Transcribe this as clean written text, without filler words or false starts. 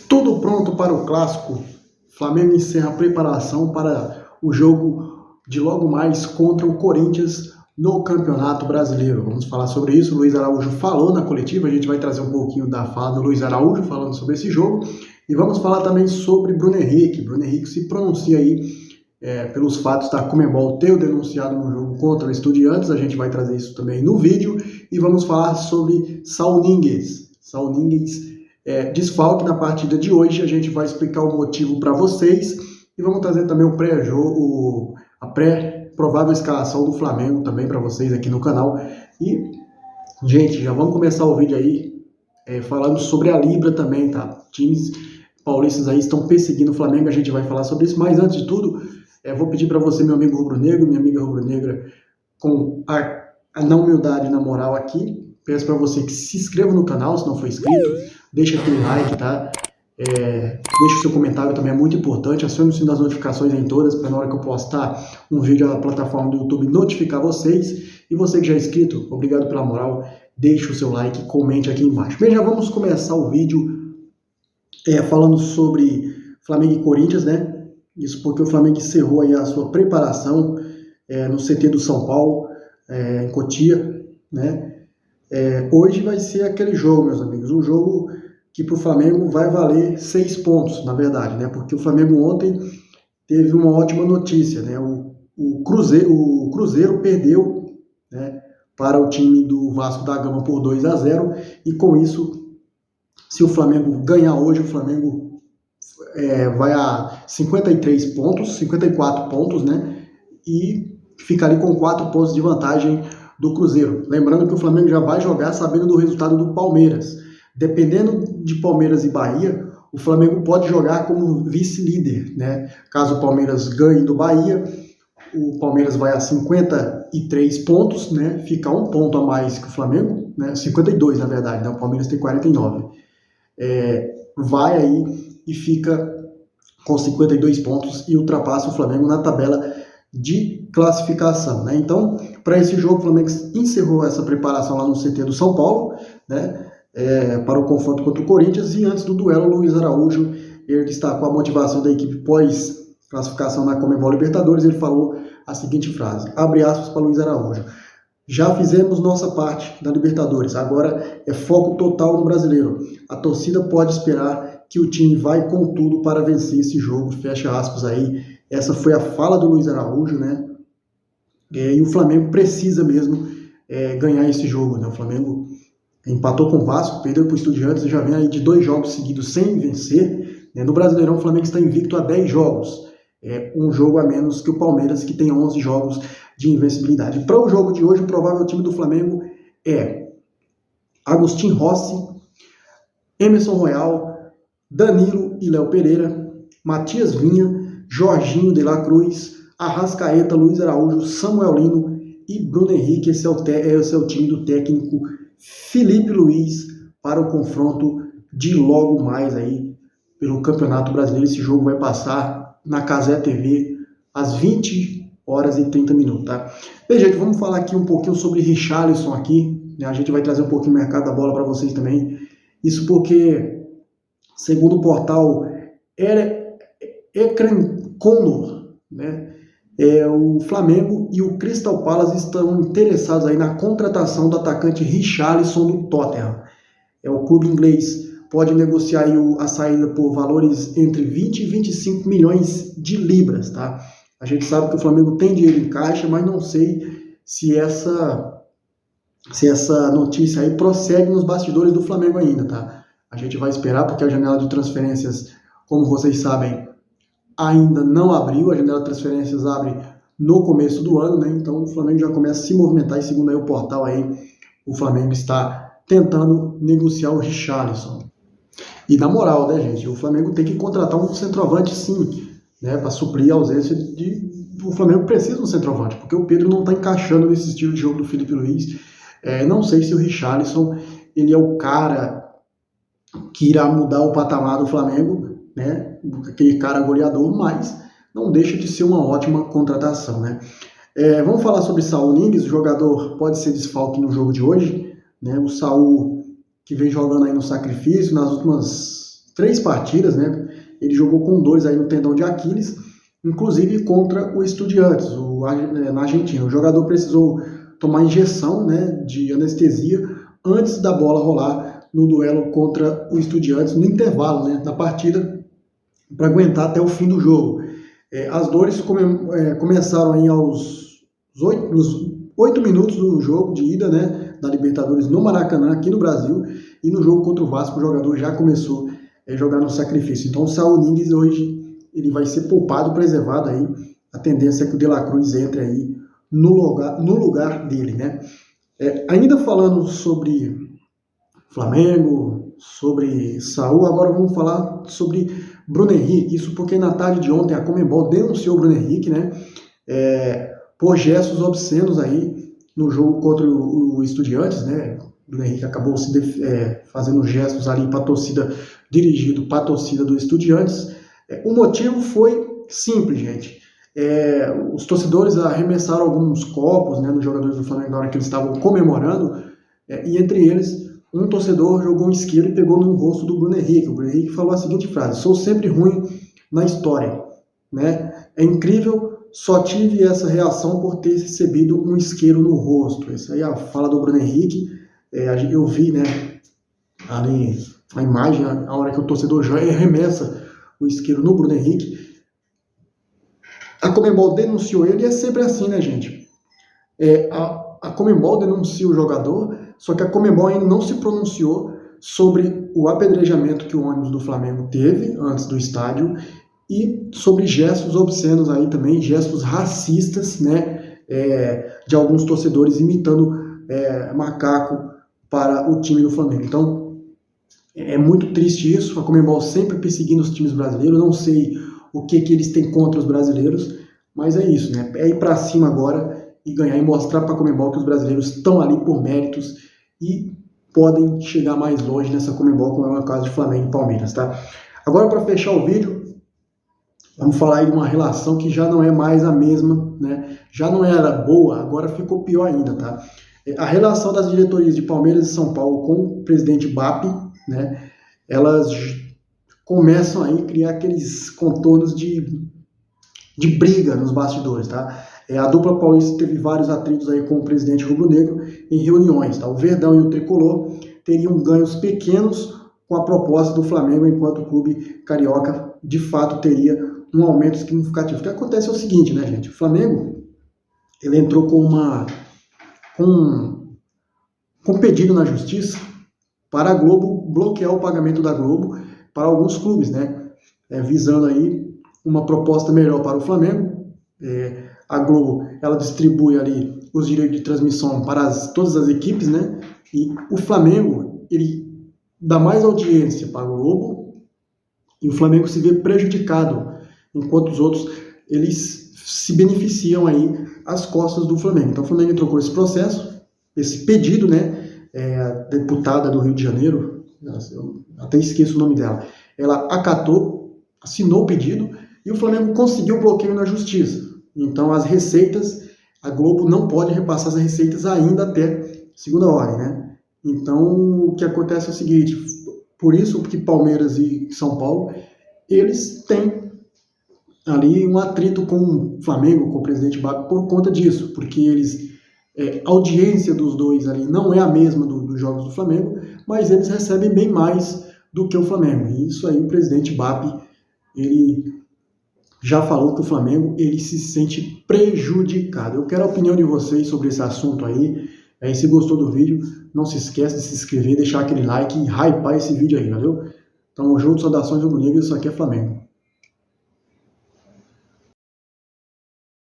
Tudo pronto para o clássico. Flamengo encerra a preparação para o jogo de logo mais contra o Corinthians no Campeonato Brasileiro. Vamos falar sobre isso. O Luiz Araújo falou na coletiva, a gente vai trazer um pouquinho da fala do Luiz Araújo falando sobre esse jogo. E vamos falar também sobre Bruno Henrique. Bruno Henrique se pronuncia aí pelos fatos da Conmebol ter o denunciado no jogo contra o Estudiantes. A gente vai trazer isso também no vídeo. E vamos falar sobre Saul Niguez. Saul Niguez desfalque na partida de hoje. A gente vai explicar o motivo para vocês. E vamos trazer também o pré-jogo, a pré-provável escalação do Flamengo também para vocês aqui no canal. E, gente, já vamos começar o vídeo aí falando sobre a Libra também, tá? Times paulistas aí estão perseguindo o Flamengo, a gente vai falar sobre isso. Mas antes de tudo, vou pedir para você, meu amigo rubro-negro, minha amiga rubro-negra, com na humildade e na moral aqui, peço para você que se inscreva no canal, se não for inscrito, deixa aquele like, tá? Deixa o seu comentário também, é muito importante. Acione o sino das notificações em todas, para na hora que eu postar um vídeo na plataforma do YouTube notificar vocês. E você que já é inscrito, obrigado pela moral, deixe o seu like, comente aqui embaixo. Bem, já vamos começar o vídeo falando sobre Flamengo e Corinthians, né? Isso porque o Flamengo encerrou aí a sua preparação no CT do São Paulo, em Cotia, né? Hoje vai ser aquele jogo, meus amigos, um jogo que para o Flamengo vai valer 6 pontos, na verdade, né? Porque o Flamengo ontem teve uma ótima notícia, né? O Cruzeiro perdeu, né, para o time do Vasco da Gama por 2-0, e com isso, se o Flamengo ganhar hoje, o Flamengo vai a 53 pontos, 54 pontos, né? E fica ali com 4 pontos de vantagem do Cruzeiro. Lembrando que o Flamengo já vai jogar sabendo do resultado do Palmeiras. Dependendo de Palmeiras e Bahia, o Flamengo pode jogar como vice-líder, né? Caso o Palmeiras ganhe do Bahia, o Palmeiras vai a 53 pontos, né? Fica um ponto a mais que o Flamengo, né? 52 na verdade, né? O Palmeiras tem 49. Vai aí e fica com 52 pontos e ultrapassa o Flamengo na tabela de classificação, né? Então, para esse jogo, o Flamengo encerrou essa preparação lá no CT do São Paulo, né? Para o confronto contra o Corinthians. E antes do duelo, o Luiz Araújo, ele destacou a motivação da equipe pós-classificação na Conmebol Libertadores. Ele falou a seguinte frase, abre aspas para Luiz Araújo: já fizemos nossa parte da Libertadores, agora é foco total no Brasileiro. A torcida pode esperar que o time vai com tudo para vencer esse jogo, fecha aspas aí. Essa foi a fala do Luiz Araújo, né? E o Flamengo precisa mesmo ganhar esse jogo, né? O Flamengo empatou com o Vasco, perdeu para o Estudiantes e já vem aí de 2 jogos seguidos sem vencer, né? No Brasileirão, o Flamengo está invicto a 10 jogos. Um jogo a menos que o Palmeiras, que tem 11 jogos de invencibilidade. Para o jogo de hoje, o provável time do Flamengo é Agustin Rossi, Emerson Royal, Danilo e Léo Pereira, Matias Vinha, Jorginho de la Cruz, Arrascaeta, Luiz Araújo, Samuel Lino e Bruno Henrique. Esse é o time do técnico Felipe Luiz para o confronto de logo mais aí pelo Campeonato Brasileiro. Esse jogo vai passar na Cazé TV às 20h30, tá? Bem, gente, vamos falar aqui um pouquinho sobre Richarlison aqui, né? A gente vai trazer um pouquinho o mercado da bola para vocês também. Isso porque, segundo o portal Ekran Condor, né, o Flamengo e o Crystal Palace estão interessados aí na contratação do atacante Richarlison do Tottenham. O clube inglês pode negociar aí a saída por valores entre 20 e 25 milhões de libras, tá? A gente sabe que o Flamengo tem dinheiro em caixa, mas não sei se essa notícia aí prossegue nos bastidores do Flamengo ainda, tá? A gente vai esperar, porque a janela de transferências, como vocês sabem, ainda não abriu. A janela de transferências abre no começo do ano, né? Então o Flamengo já começa a se movimentar, e segundo aí o portal aí, o Flamengo está tentando negociar o Richarlison. E na moral, né, gente, o Flamengo tem que contratar um centroavante, sim, né, para suprir a ausência o Flamengo precisa de um centroavante, porque o Pedro não está encaixando nesse estilo de jogo do Felipe Luiz. Não sei se o Richarlison, ele é o cara que irá mudar o patamar do Flamengo, né, aquele cara goleador, mas não deixa de ser uma ótima contratação, né. Vamos falar sobre Saul Niguez. O jogador pode ser desfalque no jogo de hoje, né, o Saul, que vem jogando aí no sacrifício, nas últimas 3 partidas, né? Ele jogou com dores aí no tendão de Aquiles, inclusive contra o Estudiantes, na Argentina. O jogador precisou tomar injeção, né, de anestesia antes da bola rolar no duelo contra o Estudiantes, no intervalo, né, da partida, para aguentar até o fim do jogo. As dores começaram aí aos 8 minutos do jogo de ida, né, da Libertadores no Maracanã, aqui no Brasil, e no jogo contra o Vasco o jogador já começou a jogar no sacrifício. Então o Saul Niguez hoje ele vai ser poupado, preservado aí. A tendência é que o De La Cruz entre aí no lugar dele, né? Ainda falando sobre Flamengo, sobre Saul, agora vamos falar sobre Bruno Henrique. Isso porque na tarde de ontem a Conmebol denunciou o Bruno Henrique, né? Por gestos obscenos aí no jogo contra o Estudiantes, né? O Bruno Henrique acabou fazendo gestos ali para a torcida, dirigido para a torcida do Estudiantes. O motivo foi simples, gente. Os torcedores arremessaram alguns copos, né, nos jogadores do Flamengo na hora que eles estavam comemorando, e entre eles, um torcedor jogou um isqueiro e pegou no rosto do Bruno Henrique. O Bruno Henrique falou a seguinte frase: "Sou sempre ruim na história, né? É incrível, só tive essa reação por ter recebido um isqueiro no rosto." Essa aí é a fala do Bruno Henrique. Eu vi, né, ali a imagem, a hora que o torcedor já arremessa o isqueiro no Bruno Henrique. A Conmebol denunciou ele, e é sempre assim, né, gente? A Conmebol denuncia o jogador, só que a Conmebol ainda não se pronunciou sobre o apedrejamento que o ônibus do Flamengo teve antes do estádio e sobre gestos obscenos aí também, gestos racistas, né, de alguns torcedores imitando macaco para o time do Flamengo. Então, é muito triste isso, a Conmebol sempre perseguindo os times brasileiros. Não sei o que eles têm contra os brasileiros, mas é isso, né? É ir para cima agora e ganhar e mostrar para a Conmebol que os brasileiros estão ali por méritos e podem chegar mais longe nessa Conmebol, como é o caso de Flamengo e Palmeiras, tá? Agora, para fechar o vídeo, vamos falar aí de uma relação que já não é mais a mesma, né? Já não era boa, agora ficou pior ainda, tá? A relação das diretorias de Palmeiras e São Paulo com o presidente BAP, né? Elas começam aí a criar aqueles contornos de briga nos bastidores, tá? A dupla paulista teve vários atritos aí com o presidente rubro-negro em reuniões, tá? O Verdão e o Tricolor teriam ganhos pequenos com a proposta do Flamengo, enquanto o clube carioca de fato teria um aumento significativo. O que acontece é o seguinte, né, gente? O Flamengo, ele entrou com um pedido na justiça para a Globo bloquear o pagamento da Globo para alguns clubes, né? Visando aí uma proposta melhor para o Flamengo. A Globo, ela distribui ali os direitos de transmissão para todas as equipes, né? E o Flamengo, ele dá mais audiência para o Globo e o Flamengo se vê prejudicado, enquanto os outros, eles se beneficiam aí às costas do Flamengo. Então o Flamengo entrou com esse processo, esse pedido, né? A deputada do Rio de Janeiro, eu até esqueço o nome dela, ela acatou, assinou o pedido e o Flamengo conseguiu o bloqueio na justiça. Então as receitas, a Globo não pode repassar as receitas ainda até segunda ordem, né? Então o que acontece é o seguinte, por isso que Palmeiras e São Paulo, eles têm ali um atrito com o Flamengo, com o presidente BAP, por conta disso, porque a audiência dos dois ali não é a mesma dos jogos do Flamengo, mas eles recebem bem mais do que o Flamengo. E isso aí o presidente BAP, ele já falou que o Flamengo, ele se sente prejudicado. Eu quero a opinião de vocês sobre esse assunto aí. Se gostou do vídeo, não se esquece de se inscrever, deixar aquele like e hypar esse vídeo aí, valeu? Tamo junto, saudações rubro-negras, isso aqui é Flamengo.